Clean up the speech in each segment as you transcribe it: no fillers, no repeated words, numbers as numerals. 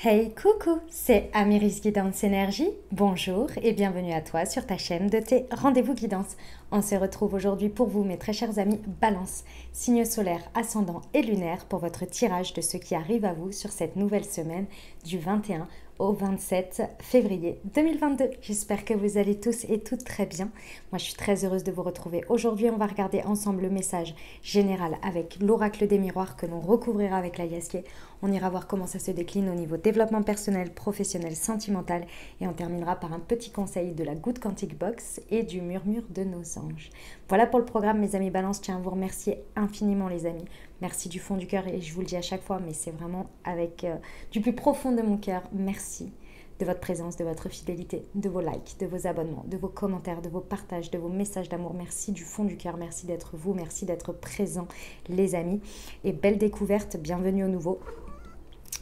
Hey coucou, c'est Amiris Guidance Énergie. Bonjour et bienvenue à toi sur ta chaîne de tes rendez-vous guidance. On se retrouve aujourd'hui pour vous, mes très chers amis Balance, signe solaire, ascendant et lunaire, pour votre tirage de ce qui arrive à vous sur cette nouvelle semaine du 21 au 27 février 2022. J'espère que vous allez tous et toutes très bien. Moi, je suis très heureuse de vous retrouver. Aujourd'hui, on va regarder ensemble le message général avec l'oracle des miroirs que l'on recouvrira avec la Yaské. On ira voir comment ça se décline au niveau développement personnel, professionnel, sentimental, et on terminera par un petit conseil de la Good Quantic Box et du murmure de nos anges. Voilà pour le programme, mes amis Balance. Je tiens à vous remercier infiniment, les amis. Merci du fond du cœur, et je vous le dis à chaque fois, mais c'est vraiment avec du plus profond de mon cœur. Merci de votre présence, de votre fidélité, de vos likes, de vos abonnements, de vos commentaires, de vos partages, de vos messages d'amour. Merci du fond du cœur, merci d'être vous, merci d'être présents, les amis. Et belle découverte, bienvenue au nouveau.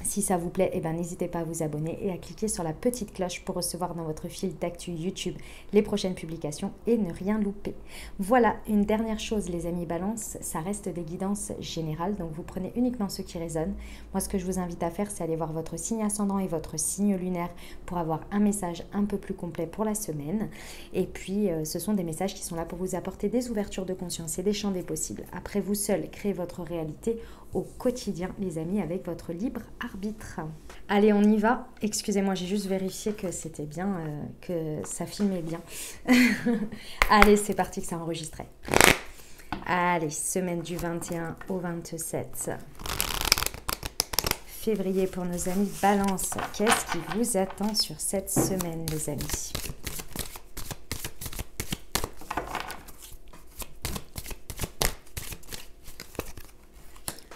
Si ça vous plaît, n'hésitez pas à vous abonner et à cliquer sur la petite cloche pour recevoir dans votre fil d'actu YouTube les prochaines publications et ne rien louper. Voilà, une dernière chose, les amis Balance, ça reste des guidances générales, donc vous prenez uniquement ce qui résonne. Moi, ce que je vous invite à faire, c'est aller voir votre signe ascendant et votre signe lunaire pour avoir un message un peu plus complet pour la semaine. Et puis, ce sont des messages qui sont là pour vous apporter des ouvertures de conscience et des champs des possibles. Après, vous seul créez votre réalité au quotidien, les amis, avec votre libre arbitre. Allez, on y va. Excusez-moi, j'ai juste vérifié que c'était bien, que ça filmait bien. Allez, c'est parti, que ça enregistrait. Allez, semaine du 21 au 27 février pour nos amis Balance. Qu'est-ce qui vous attend sur cette semaine, les amis ?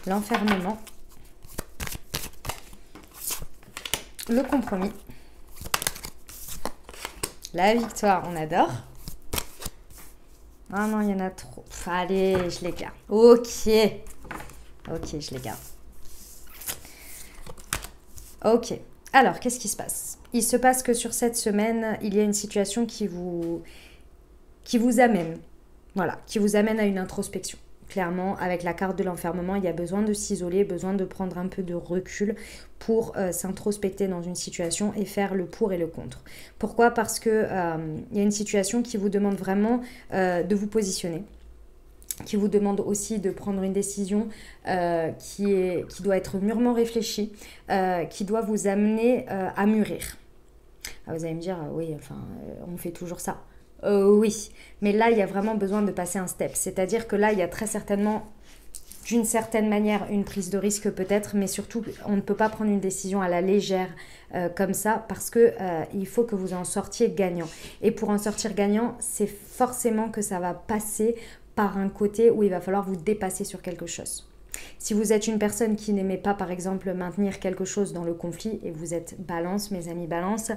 L'enfermement, le compromis, la victoire, on adore. Ah non, il y en a trop. Allez, je les garde. Ok, je les garde. Ok, alors, qu'est-ce qui se passe? Il se passe que sur cette semaine, il y a une situation qui vous amène, voilà, qui vous amène à une introspection. Clairement, avec la carte de l'enfermement, il y a besoin de s'isoler, besoin de prendre un peu de recul pour s'introspecter dans une situation et faire le pour et le contre. Pourquoi? Parce que y a une situation qui vous demande vraiment de vous positionner, qui vous demande aussi de prendre une décision qui doit être mûrement réfléchie, qui doit vous amener à mûrir. Ah, vous allez me dire, oui, enfin, on fait toujours ça. Oui, mais là, il y a vraiment besoin de passer un step. C'est-à-dire que là, il y a très certainement, d'une certaine manière, une prise de risque peut-être, mais surtout, on ne peut pas prendre une décision à la légère comme ça, parce que il faut que vous en sortiez gagnant. Et pour en sortir gagnant, c'est forcément que ça va passer par un côté où il va falloir vous dépasser sur quelque chose. Si vous êtes une personne qui n'aimait pas, par exemple, maintenir quelque chose dans le conflit, et vous êtes Balance, mes amis Balance,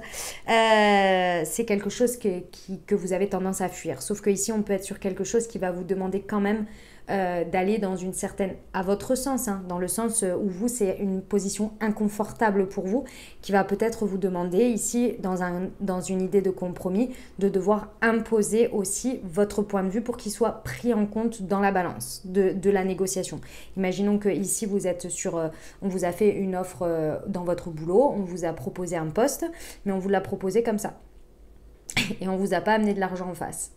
c'est quelque chose que vous avez tendance à fuir. Sauf que ici, on peut être sur quelque chose qui va vous demander quand même d'aller dans une certaine, à votre sens, hein, dans le sens où vous, c'est une position inconfortable pour vous, qui va peut-être vous demander ici, dans une idée de compromis, de devoir imposer aussi votre point de vue pour qu'il soit pris en compte dans la balance de la négociation. Imaginons que ici vous êtes on vous a fait une offre dans votre boulot, on vous a proposé un poste, mais on vous l'a proposé comme ça. Et on vous a pas amené de l'argent en face.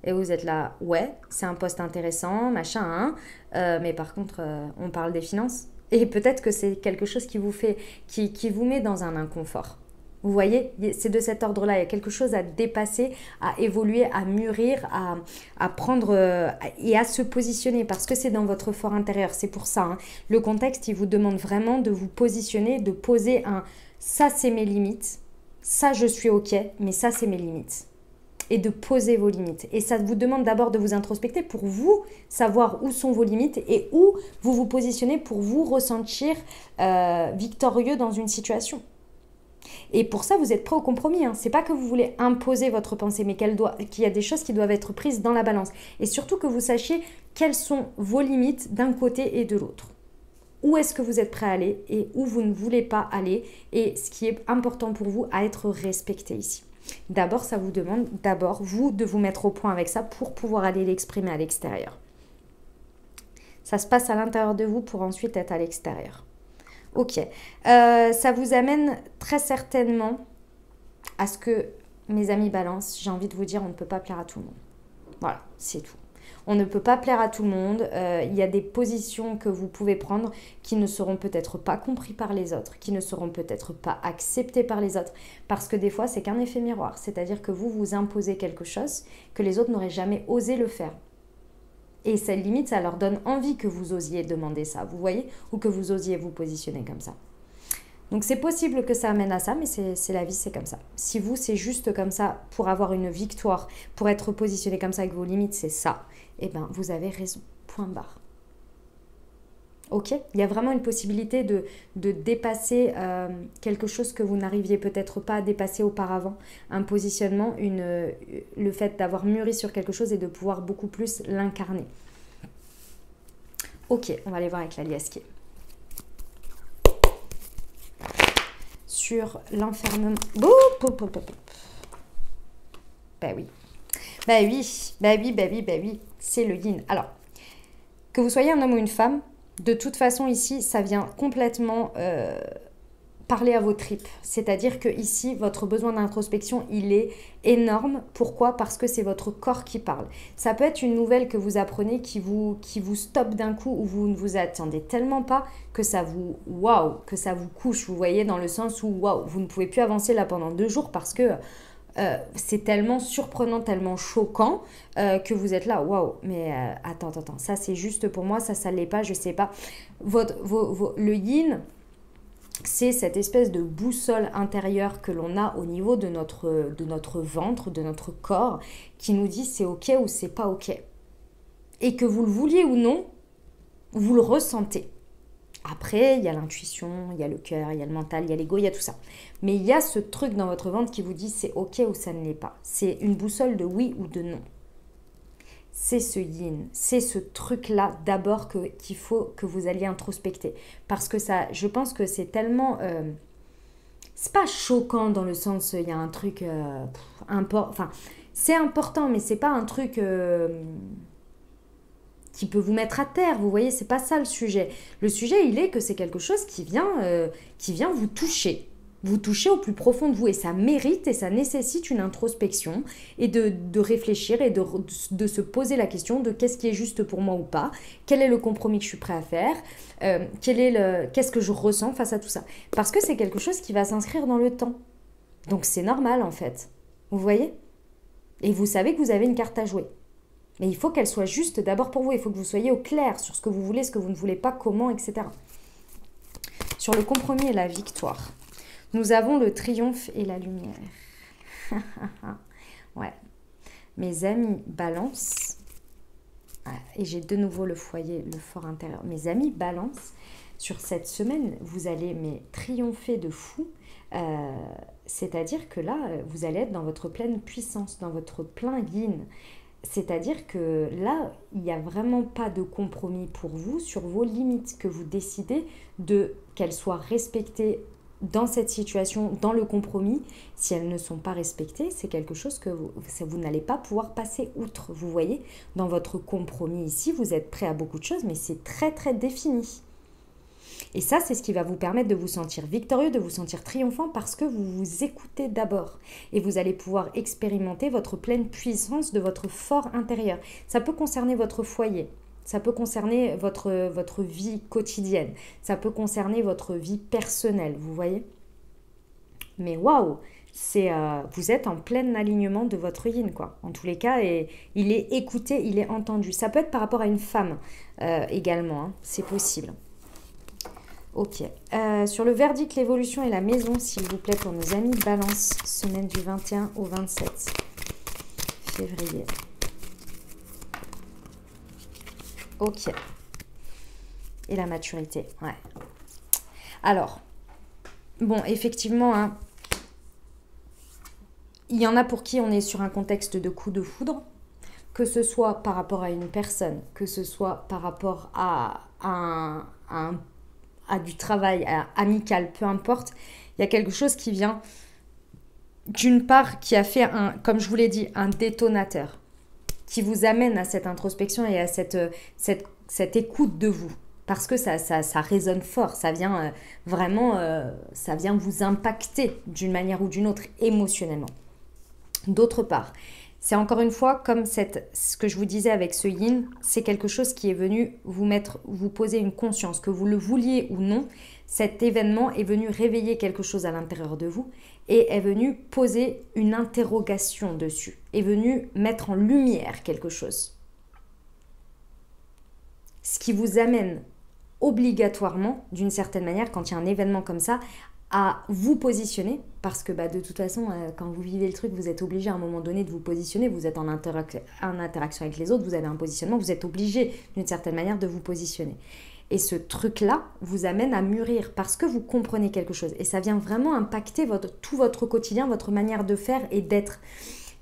Et vous êtes là, ouais, c'est un poste intéressant, machin, hein, mais par contre, on parle des finances. Et peut-être que c'est quelque chose qui vous met dans un inconfort. Vous voyez, c'est de cet ordre-là. Il y a quelque chose à dépasser, à évoluer, à mûrir, à prendre et à se positionner, parce que c'est dans votre fort intérieur. C'est pour ça, hein. Le contexte, il vous demande vraiment de vous positionner, de poser ça c'est mes limites, ça je suis ok, mais ça c'est mes limites. Et de poser vos limites. Et ça vous demande d'abord de vous introspecter pour vous savoir où sont vos limites et où vous vous positionnez pour vous ressentir victorieux dans une situation. Et pour ça, vous êtes prêt au compromis. Hein. C'est pas que vous voulez imposer votre pensée, mais qu'il y a des choses qui doivent être prises dans la balance. Et surtout que vous sachiez quelles sont vos limites d'un côté et de l'autre. Où est-ce que vous êtes prêt à aller et où vous ne voulez pas aller. Et ce qui est important pour vous à être respecté ici. D'abord, ça vous demande vous de vous mettre au point avec ça pour pouvoir aller l'exprimer à l'extérieur. Ça se passe à l'intérieur de vous pour ensuite être à l'extérieur. Ok. Ça vous amène très certainement à ce que, mes amis balance, j'ai envie de vous dire, on ne peut pas plaire à tout le monde. Voilà, c'est tout. On ne peut pas plaire à tout le monde. Il y a des positions que vous pouvez prendre qui ne seront peut-être pas comprises par les autres, qui ne seront peut-être pas acceptées par les autres, parce que des fois, c'est qu'un effet miroir. C'est-à-dire que vous vous imposez quelque chose que les autres n'auraient jamais osé le faire. Et ça, limite, ça leur donne envie que vous osiez demander ça, vous voyez, ou que vous osiez vous positionner comme ça. Donc c'est possible que ça amène à ça, mais c'est la vie, c'est comme ça. Si vous, c'est juste comme ça, pour avoir une victoire, pour être positionné comme ça avec vos limites, c'est ça, eh bien, vous avez raison. Point barre. Ok? Il y a vraiment une possibilité de dépasser quelque chose que vous n'arriviez peut-être pas à dépasser auparavant. Un positionnement, le fait d'avoir mûri sur quelque chose et de pouvoir beaucoup plus l'incarner. Ok, on va aller voir avec la liasquée. Sur l'enfermement. Bah oui. Bah oui, bah oui, bah oui, bah oui. C'est le yin. Alors, que vous soyez un homme ou une femme, de toute façon ici, ça vient complètement parler à vos tripes. C'est-à-dire que ici, votre besoin d'introspection, il est énorme. Pourquoi? Parce que c'est votre corps qui parle. Ça peut être une nouvelle que vous apprenez qui vous stoppe d'un coup ou vous ne vous attendez tellement pas que ça vous waouh, que ça vous couche. Vous voyez, dans le sens où waouh, vous ne pouvez plus avancer là pendant 2 jours parce que c'est tellement surprenant, tellement choquant que vous êtes là, waouh, mais attends, ça c'est juste pour moi, ça l'est pas, je sais pas. Le yin, c'est cette espèce de boussole intérieure que l'on a au niveau de notre ventre, de notre corps, qui nous dit c'est ok ou c'est pas ok. Et que vous le vouliez ou non, vous le ressentez. Après, il y a l'intuition, il y a le cœur, il y a le mental, il y a l'ego, il y a tout ça. Mais il y a ce truc dans votre ventre qui vous dit c'est ok ou ça ne l'est pas. C'est une boussole de oui ou de non. C'est ce yin, c'est ce truc-là d'abord qu'il faut que vous alliez introspecter. Parce que ça, je pense que c'est tellement... c'est pas choquant dans le sens, il y a un truc... enfin, c'est important, mais c'est pas un truc... qui peut vous mettre à terre, vous voyez, c'est pas ça le sujet. Le sujet, il est que c'est quelque chose qui vient vous toucher. Vous touchez au plus profond de vous et ça mérite et ça nécessite une introspection et de réfléchir et de se poser la question de qu'est-ce qui est juste pour moi ou pas, quel est le compromis que je suis prêt à faire, qu'est-ce que je ressens face à tout ça. Parce que c'est quelque chose qui va s'inscrire dans le temps. Donc c'est normal en fait, vous voyez? Et vous savez que vous avez une carte à jouer. Mais il faut qu'elle soit juste d'abord pour vous, il faut que vous soyez au clair sur ce que vous voulez, ce que vous ne voulez pas, comment, etc. Sur le compromis et la victoire. Nous avons le triomphe et la lumière. Ouais. Mes amis balance. Et j'ai de nouveau le foyer, le fort intérieur. Mes amis balance. Sur cette semaine, vous allez triompher de fou. C'est-à-dire que là, vous allez être dans votre pleine puissance, dans votre plein yin. C'est-à-dire que là, il n'y a vraiment pas de compromis pour vous sur vos limites, que vous décidez qu'elles soient respectées dans cette situation, dans le compromis. Si elles ne sont pas respectées, c'est quelque chose que vous n'allez pas pouvoir passer outre. Vous voyez, dans votre compromis ici, vous êtes prêt à beaucoup de choses, mais c'est très très défini. Et ça, c'est ce qui va vous permettre de vous sentir victorieux, de vous sentir triomphant parce que vous vous écoutez d'abord. Et vous allez pouvoir expérimenter votre pleine puissance de votre fort intérieur. Ça peut concerner votre foyer, ça peut concerner votre vie quotidienne, ça peut concerner votre vie personnelle, vous voyez? Mais waouh, vous êtes en plein alignement de votre yin, quoi. En tous les cas, et il est écouté, il est entendu. Ça peut être par rapport à une femme également, hein, c'est possible. Ok. Sur le verdict, l'évolution et la maison, s'il vous plaît, pour nos amis balance, semaine du 21 au 27 février. Ok. Et la maturité, ouais. Alors, bon, effectivement, hein, il y en a pour qui on est sur un contexte de coup de foudre, que ce soit par rapport à une personne, que ce soit par rapport à du travail, amical, peu importe, il y a quelque chose qui vient d'une part qui a fait, comme je vous l'ai dit, un détonateur qui vous amène à cette introspection et à cette écoute de vous. parce que ça résonne fort, ça vient vraiment, ça vient vous impacter d'une manière ou d'une autre émotionnellement. D'autre part, c'est encore une fois comme ce que je vous disais avec ce yin, c'est quelque chose qui est venu vous poser une conscience, que vous le vouliez ou non, cet événement est venu réveiller quelque chose à l'intérieur de vous et est venu poser une interrogation dessus, est venu mettre en lumière quelque chose. Ce qui vous amène obligatoirement, d'une certaine manière, quand il y a un événement comme ça, à vous positionner, parce que de toute façon, quand vous vivez le truc, vous êtes obligé à un moment donné de vous positionner, vous êtes en interaction avec les autres, vous avez un positionnement, vous êtes obligé d'une certaine manière de vous positionner. Et ce truc-là vous amène à mûrir parce que vous comprenez quelque chose. Et ça vient vraiment impacter tout votre quotidien, votre manière de faire et d'être.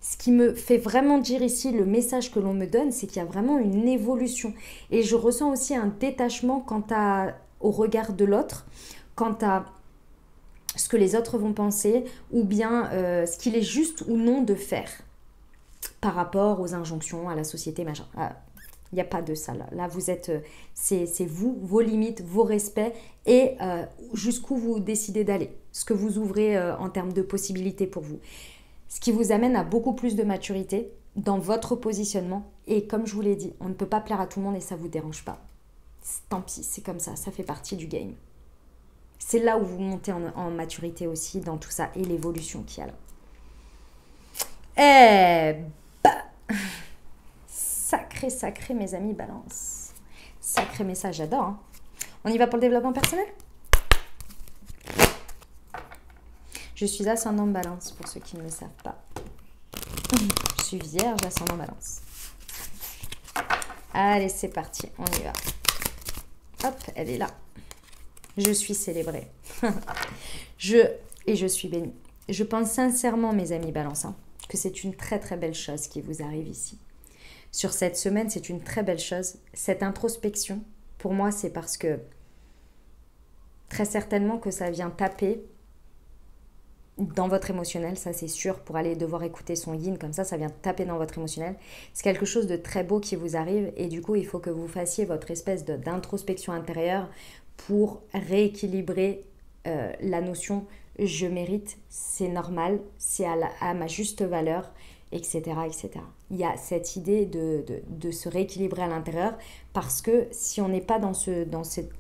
Ce qui me fait vraiment dire ici, le message que l'on me donne, c'est qu'il y a vraiment une évolution. Et je ressens aussi un détachement au regard de l'autre, quant à ce que les autres vont penser, ou bien ce qu'il est juste ou non de faire par rapport aux injonctions, à la société, machin. Il n'y a pas de ça là. Là, vous êtes, c'est vous, vos limites, vos respects et jusqu'où vous décidez d'aller. Ce que vous ouvrez en termes de possibilités pour vous. Ce qui vous amène à beaucoup plus de maturité dans votre positionnement. Et comme je vous l'ai dit, on ne peut pas plaire à tout le monde et ça ne vous dérange pas. Tant pis, c'est comme ça fait partie du game. C'est là où vous montez en maturité aussi dans tout ça et l'évolution qu'il y a là. Sacré mes amis balance. Sacré message, j'adore. Hein. On y va pour le développement personnel? Je suis ascendant balance pour ceux qui ne le savent pas. Je suis vierge, ascendant balance. Allez, c'est parti, on y va. Hop, elle est là. Je suis célébrée. Et je suis bénie. Je pense sincèrement, mes amis balance, que c'est une très très belle chose qui vous arrive ici. Sur cette semaine, c'est une très belle chose. Cette introspection, pour moi, c'est parce que très certainement que ça vient taper dans votre émotionnel, ça c'est sûr, pour aller devoir écouter son yin comme ça vient taper dans votre émotionnel. C'est quelque chose de très beau qui vous arrive et du coup, il faut que vous fassiez votre espèce d'introspection intérieure pour rééquilibrer la notion « je mérite, c'est normal, c'est à ma juste valeur », etc., etc. Il y a cette idée de se rééquilibrer à l'intérieur parce que si on n'est pas dans cette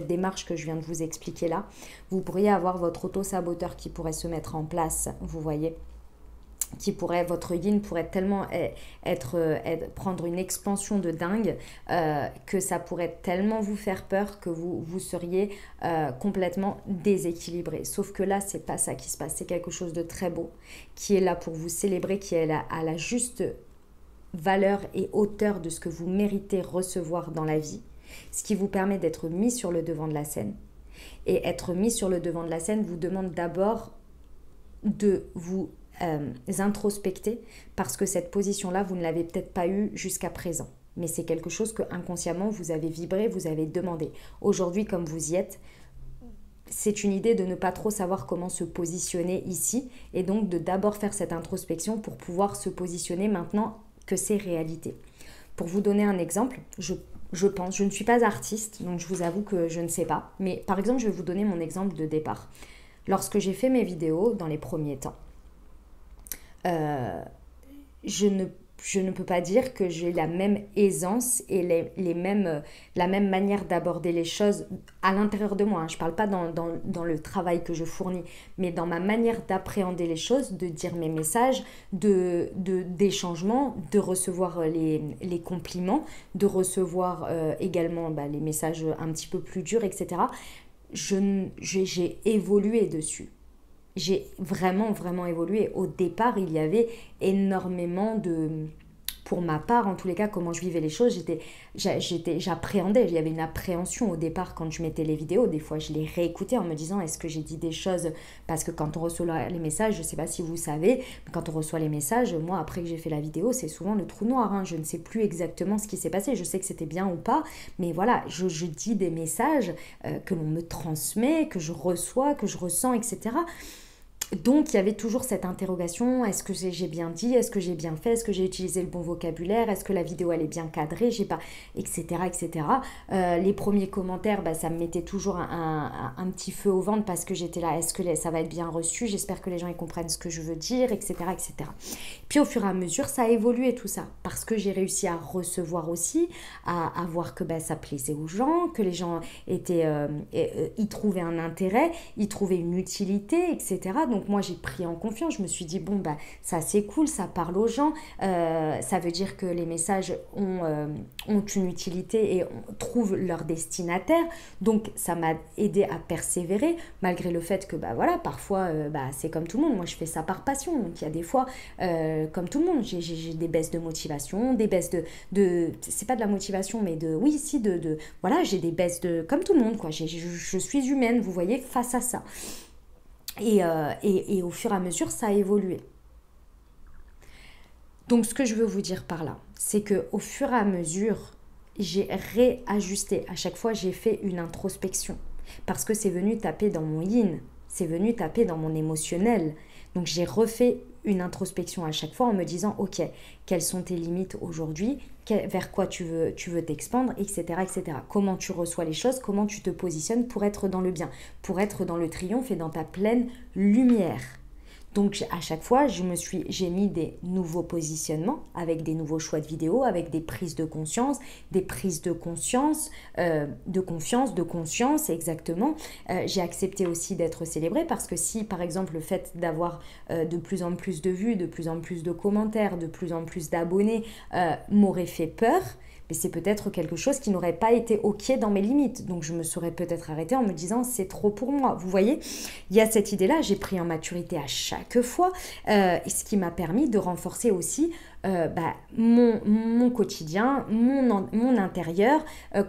démarche que je viens de vous expliquer là, vous pourriez avoir votre auto-saboteur qui pourrait se mettre en place, vous voyez, votre yin pourrait tellement prendre une expansion de dingue que ça pourrait tellement vous faire peur que vous seriez complètement déséquilibré. Sauf que là, c'est pas ça qui se passe. C'est quelque chose de très beau qui est là pour vous célébrer, qui est là à la juste valeur et hauteur de ce que vous méritez recevoir dans la vie, ce qui vous permet d'être mis sur le devant de la scène. Et être mis sur le devant de la scène vous demande d'abord de vous introspecter parce que cette position-là, vous ne l'avez peut-être pas eue jusqu'à présent. Mais c'est quelque chose que inconsciemment vous avez vibré, vous avez demandé. Aujourd'hui, comme vous y êtes, c'est une idée de ne pas trop savoir comment se positionner ici et donc de d'abord faire cette introspection pour pouvoir se positionner maintenant que c'est réalité. Pour vous donner un exemple, je ne suis pas artiste, donc je vous avoue que je ne sais pas. Mais par exemple, je vais vous donner mon exemple de départ. Lorsque j'ai fait mes vidéos dans les premiers temps, je ne peux pas dire que j'ai la même aisance et la même manière d'aborder les choses à l'intérieur de moi. Hein. Je ne parle pas dans le travail que je fournis, mais dans ma manière d'appréhender les choses, de dire mes messages, des changements, de recevoir les compliments, de recevoir également les messages un petit peu plus durs, etc. J'ai évolué dessus. J'ai vraiment évolué. Au départ, il y avait énormément pour ma part, en tous les cas, comment je vivais les choses, j'appréhendais. Il y avait une appréhension au départ quand je mettais les vidéos. Des fois, je les réécoutais en me disant, est-ce que j'ai dit des choses? Parce que quand on reçoit les messages, je ne sais pas si vous savez, mais quand on reçoit les messages, moi, après que j'ai fait la vidéo, c'est souvent le trou noir. Hein. Je ne sais plus exactement ce qui s'est passé. Je sais que c'était bien ou pas, mais voilà, je dis des messages que l'on me transmet, que je reçois, que je ressens, etc. Donc, il y avait toujours cette interrogation, est-ce que j'ai bien dit, est-ce que j'ai bien fait, est-ce que j'ai utilisé le bon vocabulaire, est-ce que la vidéo elle est bien cadrée, j'ai pas, etc. etc. Les premiers commentaires, bah, ça me mettait toujours un petit feu au ventre parce que j'étais là, est-ce que ça va être bien reçu, j'espère que les gens ils comprennent ce que je veux dire, etc. etc. Puis au fur et à mesure, ça a évolué tout ça, parce que j'ai réussi à recevoir aussi, à voir que bah, ça plaisait aux gens, que les gens y trouvaient un intérêt, y trouvaient une utilité, etc. Donc moi j'ai pris en confiance, je me suis dit bon bah ça c'est cool, ça parle aux gens, ça veut dire que les messages ont une utilité et trouvent leur destinataire, donc ça m'a aidé à persévérer malgré le fait que bah voilà parfois bah, c'est comme tout le monde, moi je fais ça par passion, donc il y a des fois comme tout le monde j'ai des baisses de motivation, des baisses c'est pas de la motivation mais oui si voilà j'ai des baisses de comme tout le monde quoi, je suis humaine vous voyez face à ça. Et au fur et à mesure, ça a évolué. Donc, ce que je veux vous dire par là, c'est qu'au fur et à mesure, j'ai réajusté. À chaque fois, j'ai fait une introspection. Parce que c'est venu taper dans mon yin, c'est venu taper dans mon émotionnel. Donc, j'ai refait une introspection à chaque fois en me disant, ok, quelles sont tes limites aujourd'hui, vers quoi tu veux t'expandre, etc., etc. Comment tu reçois les choses, comment tu te positionnes pour être dans le bien, pour être dans le triomphe et dans ta pleine lumière. Donc à chaque fois, j'ai mis des nouveaux positionnements avec des nouveaux choix de vidéos, avec des prises de conscience, des prises de conscience, de confiance, de conscience exactement. J'ai accepté aussi d'être célébrée parce que si par exemple le fait d'avoir de plus en plus de vues, de plus en plus de commentaires, de plus en plus d'abonnés m'aurait fait peur, mais c'est peut-être quelque chose qui n'aurait pas été ok dans mes limites. Donc je me serais peut-être arrêtée en me disant c'est trop pour moi. Vous voyez, il y a cette idée-là, j'ai pris en maturité à chaque fois, ce qui m'a permis de renforcer aussi mon quotidien, mon intérieur,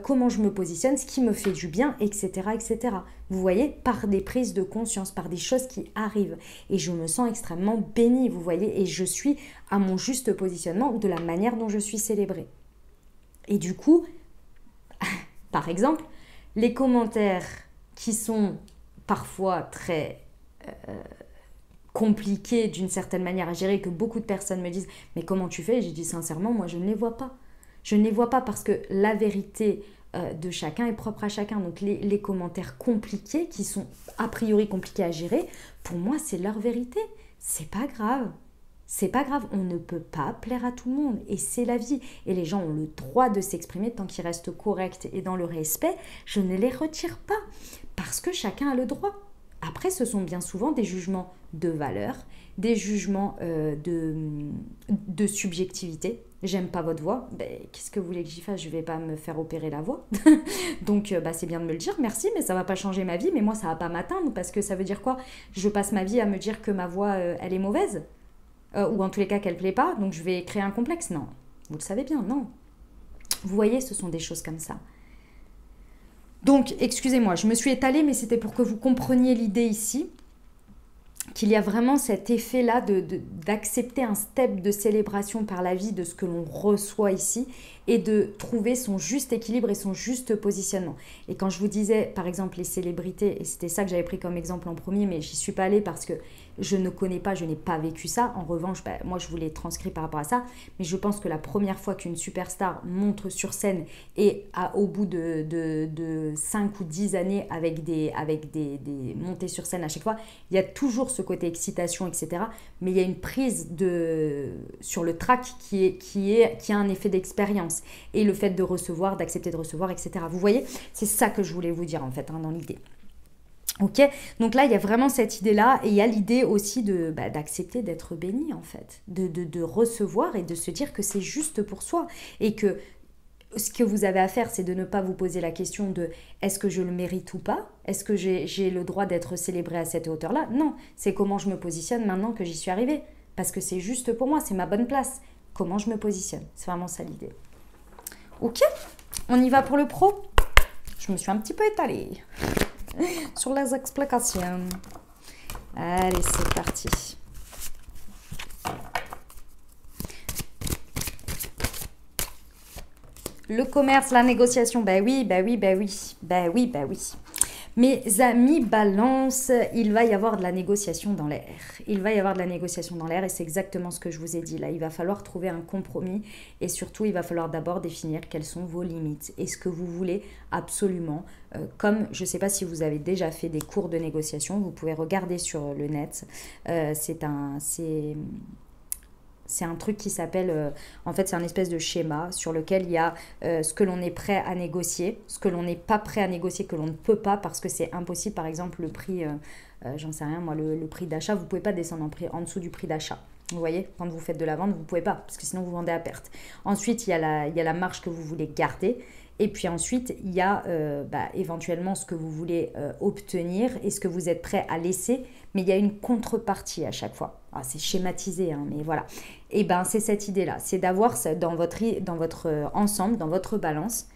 comment je me positionne, ce qui me fait du bien, etc., etc. Vous voyez, par des prises de conscience, par des choses qui arrivent. Et je me sens extrêmement bénie, vous voyez, et je suis à mon juste positionnement de la manière dont je suis célébrée. Et du coup, par exemple, les commentaires qui sont parfois très compliqués d'une certaine manière à gérer, que beaucoup de personnes me disent « mais comment tu fais ?» J'ai dit sincèrement, moi je ne les vois pas. Je ne les vois pas parce que la vérité de chacun est propre à chacun. Donc les commentaires compliqués, qui sont a priori compliqués à gérer, pour moi c'est leur vérité. C'est pas grave. C'est pas grave, on ne peut pas plaire à tout le monde et c'est la vie. Et les gens ont le droit de s'exprimer tant qu'ils restent corrects et dans le respect. Je ne les retire pas parce que chacun a le droit. Après, ce sont bien souvent des jugements de valeur, des jugements de subjectivité. J'aime pas votre voix, ben, qu'est-ce que vous voulez que j'y fasse? Je vais pas me faire opérer la voix. Donc c'est bien de me le dire, merci, mais ça va pas changer ma vie. Mais moi, ça va pas m'atteindre parce que ça veut dire quoi? Je passe ma vie à me dire que ma voix, elle est mauvaise ou en tous les cas qu'elle ne plaît pas, donc je vais créer un complexe. Non, vous le savez bien, non. Vous voyez, ce sont des choses comme ça. Donc, excusez-moi, je me suis étalée, mais c'était pour que vous compreniez l'idée ici, qu'il y a vraiment cet effet-là d'accepter un step de célébration par la vie de ce que l'on reçoit ici et de trouver son juste équilibre et son juste positionnement. Et quand je vous disais, par exemple, les célébrités, et c'était ça que j'avais pris comme exemple en premier, mais j'y suis pas allée parce que je ne connais pas, je n'ai pas vécu ça. En revanche, moi, je vous l'ai transcrit par rapport à ça. Mais je pense que la première fois qu'une superstar monte sur scène et au bout de 5 ou 10 années avec des montées sur scène à chaque fois, il y a toujours ce côté excitation, etc. Mais il y a une prise sur le track qui a un effet d'expérience. Et le fait de recevoir, d'accepter de recevoir, etc. Vous voyez, c'est ça que je voulais vous dire en fait, dans l'idée. Ok, donc là il y a vraiment cette idée-là et il y a l'idée aussi d'accepter d'être béni en fait, de recevoir et de se dire que c'est juste pour soi et que ce que vous avez à faire c'est de ne pas vous poser la question de est-ce que je le mérite ou pas, est-ce que j'ai le droit d'être célébré à cette hauteur-là. Non, c'est comment je me positionne maintenant que j'y suis arrivée parce que c'est juste pour moi, c'est ma bonne place. Comment je me positionne, c'est vraiment ça l'idée. Ok, on y va pour le pro. Je me suis un petit peu étalée sur les explications. Allez, c'est parti. Le commerce, la négociation, bah oui. Mes amis balance, il va y avoir de la négociation dans l'air. Il va y avoir de la négociation dans l'air et c'est exactement ce que je vous ai dit là. Il va falloir trouver un compromis et surtout il va falloir d'abord définir quelles sont vos limites et ce que vous voulez absolument. Comme je ne sais pas si vous avez déjà fait des cours de négociation, vous pouvez regarder sur le net. C'est un truc qui s'appelle, en fait c'est un espèce de schéma sur lequel il y a ce que l'on est prêt à négocier, ce que l'on n'est pas prêt à négocier, que l'on ne peut pas parce que c'est impossible. Par exemple le prix, j'en sais rien moi, le prix d'achat, vous ne pouvez pas descendre en dessous du prix d'achat. Vous voyez, quand vous faites de la vente, vous ne pouvez pas, parce que sinon vous vendez à perte. Ensuite, il y a la marge que vous voulez garder. Et puis ensuite, il y a éventuellement ce que vous voulez obtenir et ce que vous êtes prêt à laisser. Mais il y a une contrepartie à chaque fois. Ah, c'est schématisé, hein, mais voilà. Et bien, c'est cette idée-là. C'est d'avoir dans votre ensemble, dans votre balance,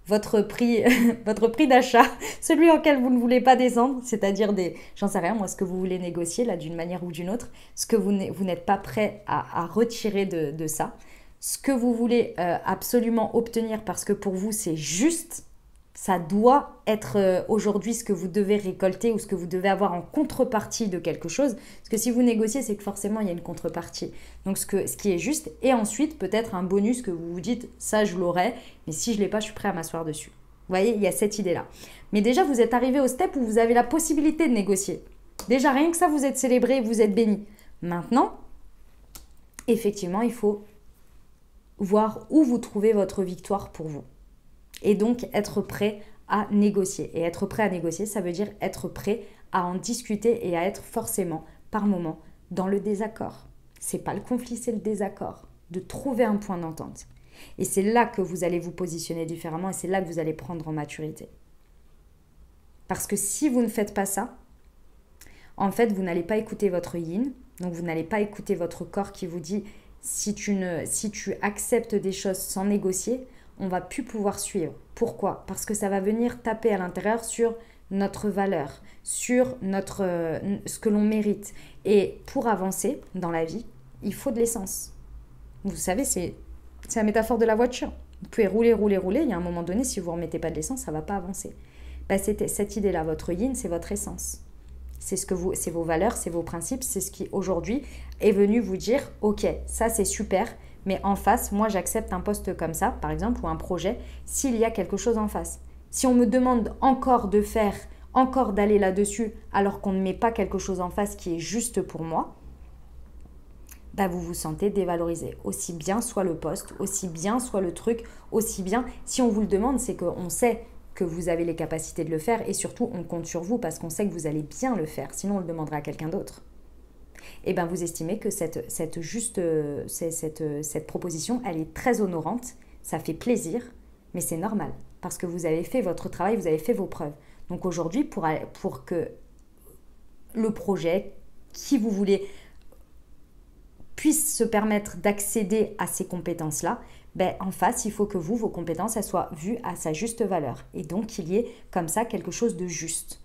votre prix, votre prix d'achat, celui auquel vous ne voulez pas descendre, c'est-à-dire j'en sais rien, moi, ce que vous voulez négocier, là, d'une manière ou d'une autre, ce que vous n'êtes pas prêt à retirer de ça, ce que vous voulez absolument obtenir parce que pour vous, c'est juste, ça doit être aujourd'hui ce que vous devez récolter ou ce que vous devez avoir en contrepartie de quelque chose. Parce que si vous négociez, c'est que forcément, il y a une contrepartie. Donc, ce qui est juste. Et ensuite, peut-être un bonus que vous vous dites, ça, je l'aurai. Mais si je ne l'ai pas, je suis prêt à m'asseoir dessus. Vous voyez, il y a cette idée-là. Mais déjà, vous êtes arrivé au step où vous avez la possibilité de négocier. Déjà, rien que ça, vous êtes célébré, vous êtes béni. Maintenant, effectivement, il faut voir où vous trouvez votre victoire pour vous. Et donc, être prêt à négocier. Et être prêt à négocier, ça veut dire être prêt à en discuter et à être forcément, par moment, dans le désaccord. C'est pas le conflit, c'est le désaccord. De trouver un point d'entente. Et c'est là que vous allez vous positionner différemment et c'est là que vous allez prendre en maturité. Parce que si vous ne faites pas ça, en fait, vous n'allez pas écouter votre yin, donc vous n'allez pas écouter votre corps qui vous dit si tu acceptes des choses sans négocier, on va plus pouvoir suivre. Pourquoi? Parce que ça va venir taper à l'intérieur sur notre valeur, sur ce que l'on mérite. Et pour avancer dans la vie, il faut de l'essence. Vous savez, c'est la métaphore de la voiture. Vous pouvez rouler. Il y a un moment donné, si vous ne remettez pas de l'essence, ça ne va pas avancer. C'était cette idée-là, votre yin, c'est votre essence. C'est vos valeurs, c'est vos principes, c'est ce qui aujourd'hui est venu vous dire, ok, ça c'est super, mais en face, moi j'accepte un poste comme ça, par exemple, ou un projet, s'il y a quelque chose en face. Si on me demande encore de faire, encore d'aller là-dessus, alors qu'on ne met pas quelque chose en face qui est juste pour moi, bah vous vous sentez dévalorisé. Aussi bien soit le poste, aussi bien soit le truc, aussi bien, si on vous le demande, c'est qu'on sait que vous avez les capacités de le faire et surtout on compte sur vous parce qu'on sait que vous allez bien le faire, sinon on le demanderait à quelqu'un d'autre. Et bien vous estimez que cette proposition, elle est très honorante, ça fait plaisir, mais c'est normal parce que vous avez fait votre travail, vous avez fait vos preuves. Donc aujourd'hui, pour que le projet, qui vous voulez, puisse se permettre d'accéder à ces compétences-là, ben, en face, il faut que vos compétences, elles soient vues à sa juste valeur. Et donc, qu'il y ait comme ça quelque chose de juste.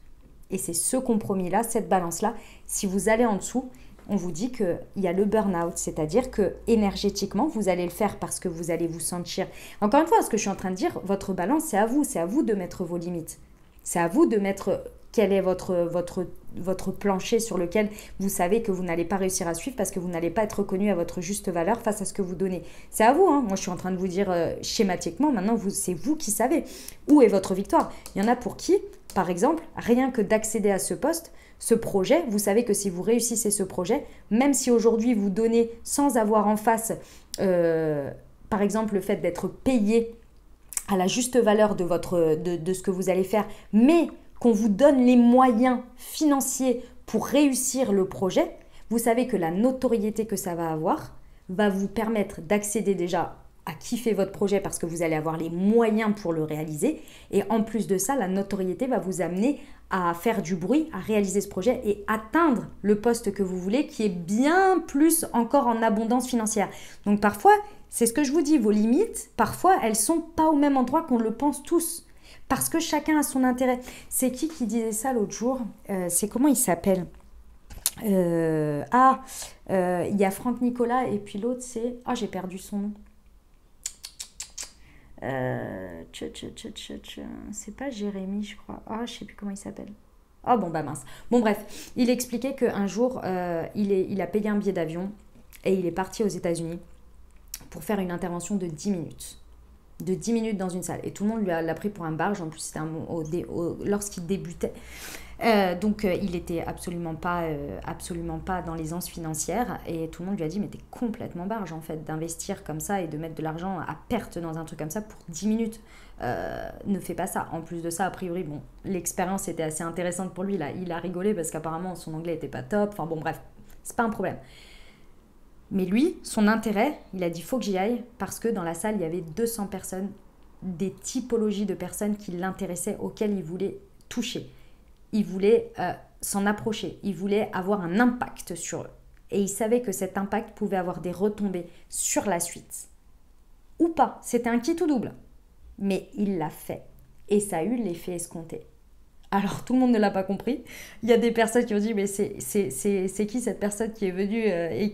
Et c'est ce compromis-là, cette balance-là. Si vous allez en dessous, on vous dit qu'il y a le burn-out, c'est-à-dire que énergétiquement, vous allez le faire parce que vous allez vous sentir... Encore une fois, ce que je suis en train de dire, votre balance, c'est à vous de mettre vos limites. C'est à vous de mettre quel est votre plancher sur lequel vous savez que vous n'allez pas réussir à suivre parce que vous n'allez pas être reconnu à votre juste valeur face à ce que vous donnez. C'est à vous, hein. Moi je suis en train de vous dire schématiquement, maintenant c'est vous qui savez où est votre victoire. Il y en a pour qui, par exemple, rien que d'accéder à ce poste, ce projet, vous savez que si vous réussissez ce projet, même si aujourd'hui vous donnez sans avoir en face, par exemple, le fait d'être payé à la juste valeur de ce que vous allez faire, mais qu'on vous donne les moyens financiers pour réussir le projet, vous savez que la notoriété que ça va avoir va vous permettre d'accéder déjà à kiffer votre projet parce que vous allez avoir les moyens pour le réaliser. Et en plus de ça, la notoriété va vous amener à faire du bruit, à réaliser ce projet et atteindre le poste que vous voulez qui est bien plus encore en abondance financière. Donc parfois, c'est ce que je vous dis, vos limites, parfois, elles ne sont pas au même endroit qu'on le pense tous. Parce que chacun a son intérêt. C'est qui disait ça l'autre jour? C'est comment il s'appelle? Il y a Franck Nicolas et puis l'autre c'est... Ah, j'ai perdu son nom. C'est pas Jérémy, je crois. Ah, je sais plus comment il s'appelle. Oh bon, bah mince. Bon, bref, il expliquait qu'un jour, il a payé un billet d'avion et il est parti aux États-Unis pour faire une intervention de 10 minutes. De 10 minutes dans une salle. Et tout le monde l'a pris pour un barge. En plus, c'était lorsqu'il débutait. Donc, il était absolument pas dans l'aisance financière. Et tout le monde lui a dit, mais t'es complètement barge, en fait, d'investir comme ça et de mettre de l'argent à perte dans un truc comme ça pour 10 minutes. Ne fais pas ça. En plus de ça, a priori, bon, l'expérience était assez intéressante pour lui. Là, il a rigolé parce qu'apparemment, son anglais était pas top. Enfin bon, bref, c'est pas un problème. Mais lui, son intérêt, il a dit, faut que j'y aille, parce que dans la salle, il y avait 200 personnes, des typologies de personnes qui l'intéressaient, auxquelles il voulait toucher. Il voulait s'en approcher, il voulait avoir un impact sur eux. Et il savait que cet impact pouvait avoir des retombées sur la suite. Ou pas, c'était un quitte ou double. Mais il l'a fait. Et ça a eu l'effet escompté. Alors, tout le monde ne l'a pas compris. Il y a des personnes qui ont dit, mais c'est qui cette personne qui est venue et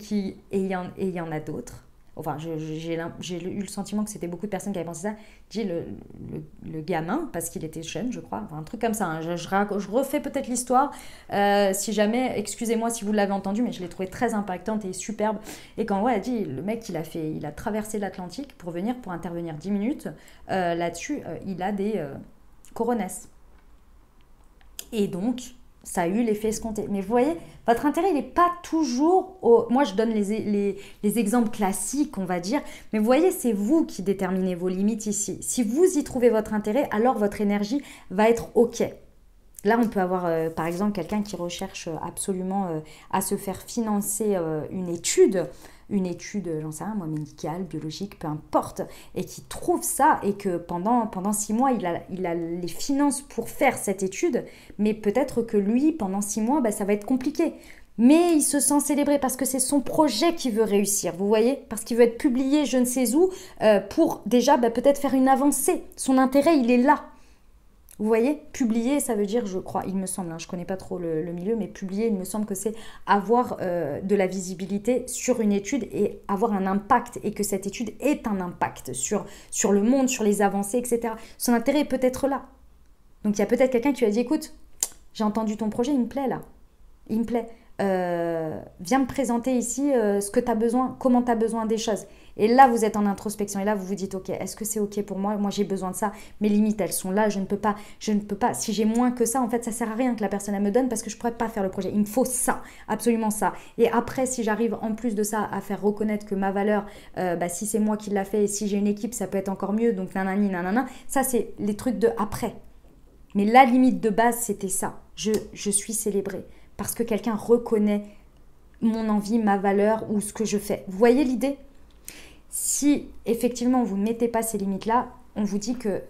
il y en a d'autres. Enfin, j'ai eu le sentiment que c'était beaucoup de personnes qui avaient pensé ça. J'ai le gamin, parce qu'il était jeune, je crois. Enfin, un truc comme ça. Hein. Je refais peut-être l'histoire. Si jamais, excusez-moi si vous l'avez entendu, mais je l'ai trouvé très impactante et superbe. Et quand elle a dit, le mec, il a traversé l'Atlantique pour intervenir 10 minutes. Là-dessus, il a des coronesses. Et donc, ça a eu l'effet escompté. Mais vous voyez, votre intérêt, il n'est pas toujours... Moi, je donne les exemples classiques, on va dire. Mais vous voyez, c'est vous qui déterminez vos limites ici. Si vous y trouvez votre intérêt, alors votre énergie va être OK. Là, on peut avoir, par exemple, quelqu'un qui recherche absolument à se faire financer une étude, j'en sais rien, moi, médicale, biologique, peu importe, et qui trouve ça et que pendant 6 mois, il a les finances pour faire cette étude, mais peut-être que lui, pendant 6 mois, ça va être compliqué. Mais il se sent célébré parce que c'est son projet qui veut réussir, vous voyez, parce qu'il veut être publié je ne sais où pour déjà peut-être faire une avancée. Son intérêt, il est là. Vous voyez, publier, ça veut dire, je crois, il me semble, je ne connais pas trop le milieu, mais publier, il me semble que c'est avoir de la visibilité sur une étude et avoir un impact, et que cette étude ait un impact sur le monde, sur les avancées, etc. Son intérêt est peut-être là. Donc il y a peut-être quelqu'un qui lui a dit, écoute, j'ai entendu ton projet, il me plaît là, il me plaît. Viens me présenter ici ce que tu as besoin, comment tu as besoin des choses. Et là, vous êtes en introspection. Et là, vous vous dites, ok, est-ce que c'est ok pour moi? Moi, j'ai besoin de ça. Mes limites, elles sont là. Je ne peux pas. Si j'ai moins que ça, en fait, ça sert à rien que la personne, elle me donne parce que je ne pourrais pas faire le projet. Il me faut ça, absolument ça. Et après, si j'arrive en plus de ça à faire reconnaître que ma valeur, si c'est moi qui l'a fait et si j'ai une équipe, ça peut être encore mieux. Donc, nanani, nanana. Ça, c'est les trucs de après. Mais la limite de base, c'était ça. Je suis célébrée parce que quelqu'un reconnaît mon envie, ma valeur ou ce que je fais. Vous voyez l'idée? Si effectivement vous ne mettez pas ces limites-là, on vous dit que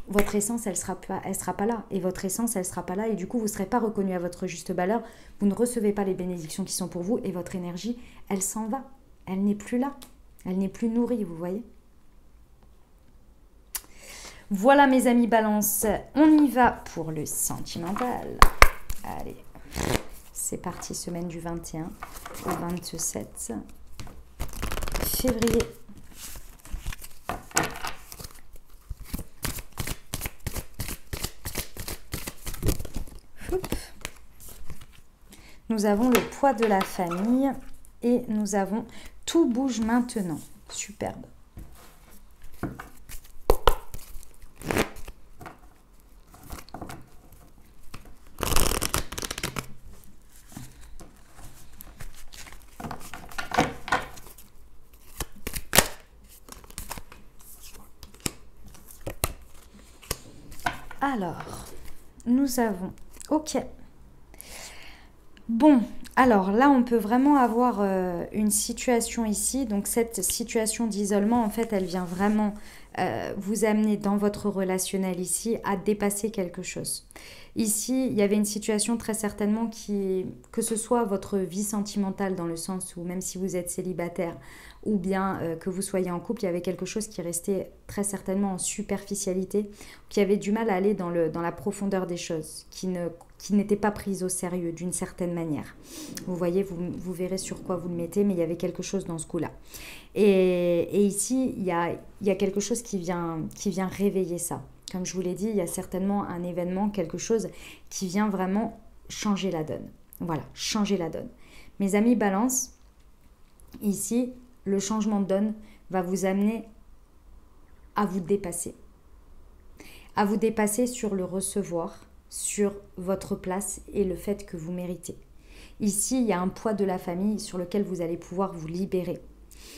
votre essence, elle sera pas là. Et votre essence, elle sera pas là. Et du coup, vous ne serez pas reconnu à votre juste valeur. Vous ne recevez pas les bénédictions qui sont pour vous. Et votre énergie, elle s'en va. Elle n'est plus là. Elle n'est plus nourrie, vous voyez? Voilà mes amis Balance. On y va pour le sentimental. Allez, c'est parti. Semaine du 21 au 27 février. Nous avons le poids de la famille et nous avons tout bouge maintenant. Superbe. Alors, nous avons... Ok. Bon, alors là, on peut vraiment avoir une situation ici. Donc, cette situation d'isolement, en fait, elle vient vraiment vous amener dans votre relationnel ici à dépasser quelque chose. Ici, il y avait une situation très certainement que ce soit votre vie sentimentale dans le sens où même si vous êtes célibataire ou bien que vous soyez en couple, il y avait quelque chose qui restait très certainement en superficialité, qui avait du mal à aller dans la profondeur des choses, qui qui n'était pas prise au sérieux d'une certaine manière. Vous voyez, vous verrez sur quoi vous le mettez, mais il y avait quelque chose dans ce coup-là. Et ici, il y a quelque chose qui vient réveiller ça. Comme je vous l'ai dit, il y a certainement un événement, quelque chose qui vient vraiment changer la donne. Voilà, changer la donne. Mes amis Balance, ici, le changement de donne va vous amener à vous dépasser. À vous dépasser sur le recevoir, sur votre place et le fait que vous méritez. Ici, il y a un poids de la famille sur lequel vous allez pouvoir vous libérer.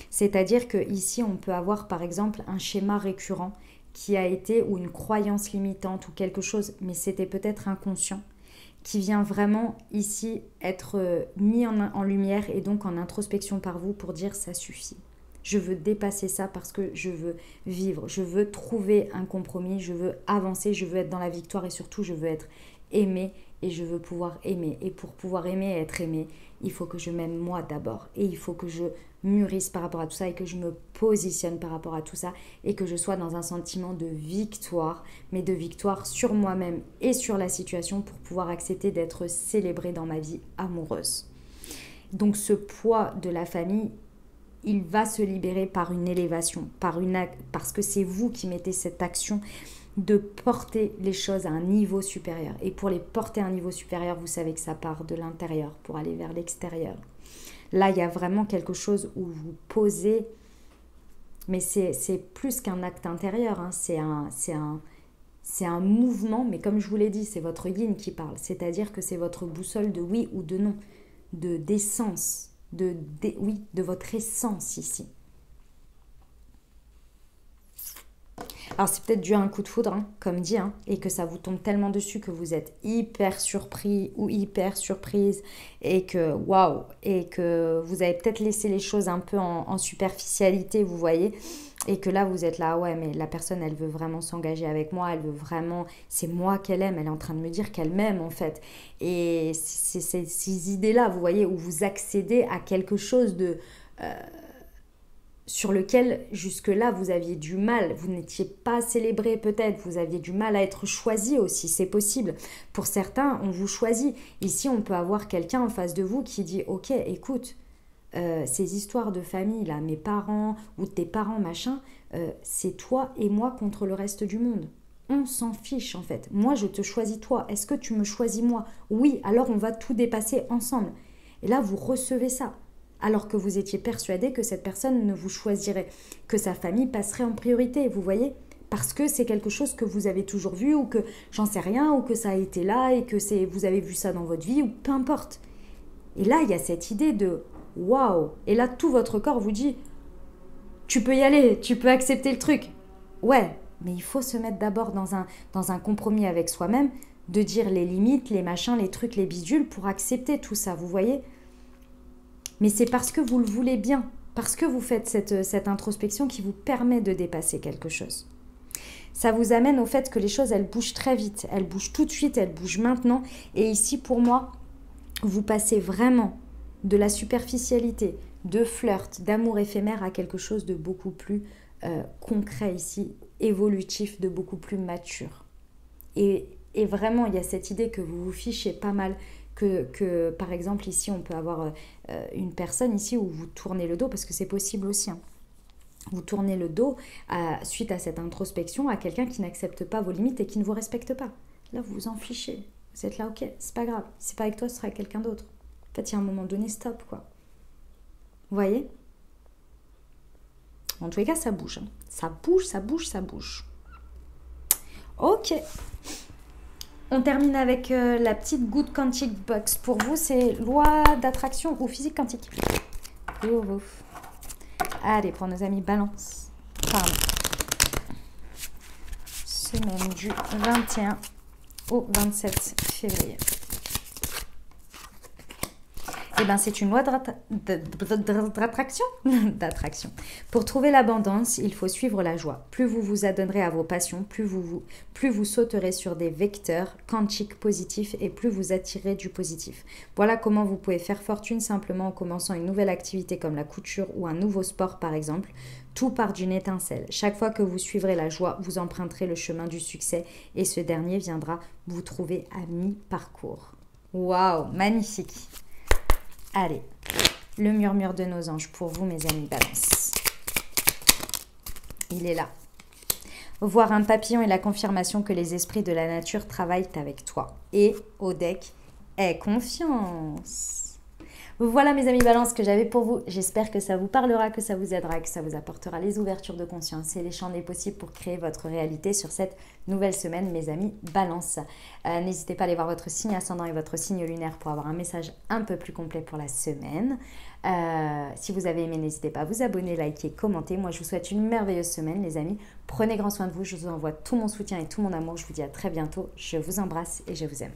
C'est-à-dire qu'ici, on peut avoir par exemple un schéma récurrent qui a été, ou une croyance limitante ou quelque chose, mais c'était peut-être inconscient, qui vient vraiment ici être mis en lumière et donc en introspection par vous pour dire ça suffit. Je veux dépasser ça parce que je veux vivre, je veux trouver un compromis, je veux avancer, je veux être dans la victoire et surtout je veux être aimé et je veux pouvoir aimer. Et pour pouvoir aimer et être aimé, il faut que je m'aime moi d'abord et il faut que je mûrisse par rapport à tout ça et que je me positionne par rapport à tout ça et que je sois dans un sentiment de victoire, mais de victoire sur moi-même et sur la situation pour pouvoir accepter d'être célébrée dans ma vie amoureuse. Donc ce poids de la famille, il va se libérer par une élévation, parce que c'est vous qui mettez cette action de porter les choses à un niveau supérieur. Et pour les porter à un niveau supérieur, vous savez que ça part de l'intérieur pour aller vers l'extérieur. Là, il y a vraiment quelque chose où vous posez, mais c'est plus qu'un acte intérieur, hein. C'est un mouvement, mais comme je vous l'ai dit, c'est votre yin qui parle, c'est-à-dire que c'est votre boussole de oui ou de non, d'essence, de votre essence ici. Alors c'est peut-être dû à un coup de foudre, hein, comme dit, hein, et que ça vous tombe tellement dessus que vous êtes hyper surpris ou hyper surprise et que waouh, et que vous avez peut-être laissé les choses un peu en superficialité, vous voyez, et que là vous êtes là, ouais mais la personne elle veut vraiment s'engager avec moi, elle veut vraiment, c'est moi qu'elle aime, elle est en train de me dire qu'elle m'aime en fait. Et c'est ces idées-là, vous voyez, où vous accédez à quelque chose de... sur lequel jusque-là vous aviez du mal, vous n'étiez pas célébré peut-être, vous aviez du mal à être choisi aussi, c'est possible. Pour certains, on vous choisit. Ici, on peut avoir quelqu'un en face de vous qui dit « Ok, écoute, ces histoires de famille, là, mes parents ou tes parents, machin, c'est toi et moi contre le reste du monde. On s'en fiche en fait. Moi, je te choisis toi. Est-ce que tu me choisis moi? Oui, alors on va tout dépasser ensemble. » Et là, vous recevez ça. Alors que vous étiez persuadé que cette personne ne vous choisirait, que sa famille passerait en priorité, vous voyez? Parce que c'est quelque chose que vous avez toujours vu, ou que j'en sais rien, ou que ça a été là, et que vous avez vu ça dans votre vie, ou peu importe. Et là, il y a cette idée de « waouh !» Et là, tout votre corps vous dit « tu peux y aller, tu peux accepter le truc. » Ouais, mais il faut se mettre d'abord dans un compromis avec soi-même, de dire les limites, les machins, les trucs, les bidules, pour accepter tout ça, vous voyez? Mais c'est parce que vous le voulez bien, parce que vous faites cette introspection qui vous permet de dépasser quelque chose. Ça vous amène au fait que les choses, elles bougent très vite, elles bougent tout de suite, elles bougent maintenant. Et ici, pour moi, vous passez vraiment de la superficialité, de flirt, d'amour éphémère à quelque chose de beaucoup plus concret ici, évolutif, de beaucoup plus mature. Et vraiment, il y a cette idée que vous vous fichez pas mal, que par exemple ici on peut avoir une personne ici où vous tournez le dos, parce que c'est possible aussi, hein. Vous tournez le dos suite à cette introspection à quelqu'un qui n'accepte pas vos limites et qui ne vous respecte pas. Là vous vous en fichez, vous êtes là, ok, c'est pas grave, c'est pas avec toi, ce sera avec quelqu'un d'autre. En fait il y a un moment donné, stop quoi. Vous voyez? En tous les cas ça bouge, hein. Ça bouge, ça bouge, ça bouge. Ok. On termine avec la petite Good Quantic Box. Pour vous, c'est loi d'attraction ou physique quantique. Ouf. Allez, pour nos amis Balance. Pardon. Semaine du 21 au 27 février. Eh ben, c'est une loi d'attraction. D'attraction. Pour trouver l'abondance, il faut suivre la joie. Plus vous vous adonnerez à vos passions, plus vous sauterez sur des vecteurs quantiques positifs et plus vous attirerez du positif. Voilà comment vous pouvez faire fortune simplement en commençant une nouvelle activité comme la couture ou un nouveau sport par exemple. Tout part d'une étincelle. Chaque fois que vous suivrez la joie, vous emprunterez le chemin du succès et ce dernier viendra vous trouver à mi-parcours. Waouh, magnifique! Allez, le murmure de nos anges pour vous, mes amis Balance. Il est là. Voir un papillon est la confirmation que les esprits de la nature travaillent avec toi. Et au deck, aie confiance. Voilà mes amis Balance que j'avais pour vous. J'espère que ça vous parlera, que ça vous aidera, que ça vous apportera les ouvertures de conscience et les champs des possibles pour créer votre réalité sur cette nouvelle semaine, mes amis Balance. N'hésitez pas à aller voir votre signe ascendant et votre signe lunaire pour avoir un message un peu plus complet pour la semaine. Si vous avez aimé, n'hésitez pas à vous abonner, liker, commenter. Moi, je vous souhaite une merveilleuse semaine, les amis. Prenez grand soin de vous. Je vous envoie tout mon soutien et tout mon amour. Je vous dis à très bientôt. Je vous embrasse et je vous aime.